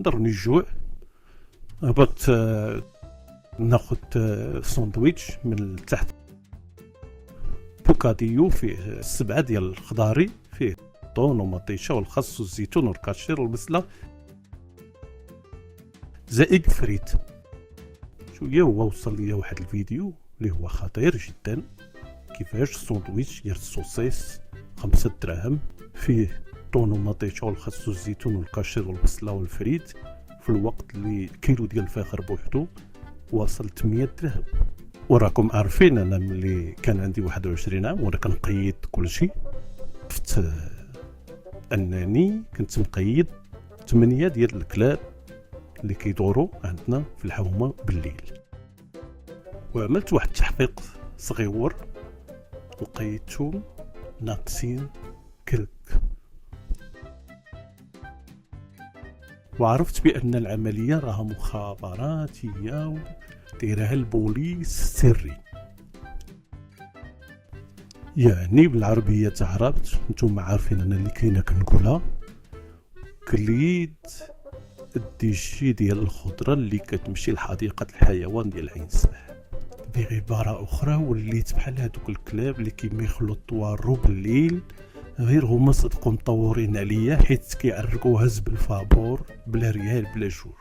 ضرني الجوع. هبط ناخذ ساندويتش من تحت، بوكاديو فيه 7 ديال الخضاري، فيه الطون ومطيشه والخس والزيتون والكاشير والبصله زائد فريت شويه. هو وصل لي واحد الفيديو اللي هو خطير جدا، كيفاش الساندويتش ديال السوسيس 5 دراهم فيه طون ومطيشه والخس والزيتون والكاشير والبصله والفريت، في الوقت اللي كيلو ديال الفخر بوحدو واصل 100 درهم. وراكم عارفين انا ملي كان عندي 21 عام وانا كنقيد كلشي، شفت انني كنت مقيد 8 ديال الكلاب اللي كيدوروا عندنا في الحومه بالليل. وعملت واحد التحقيق صغيور لقيتهم ناقصين كلك، وعرفت بان العمليه راها مخابراتيه دايرها البوليس السري. يعني بالعربيه تعرفت، نتوما عارفين انا اللي كاينه كنقولها، كليت الديجي ديال الخضره اللي كتمشي لحديقه الحيوان ديال عين السبع. بعباره اخرى وليت بحال هذوك الكلاب اللي كيميخلوا الطوارو بالليل، غير هما صدقوا مطورين عليا حيت كيعرقوا هز بالفابور بلا ريال بلا جوج.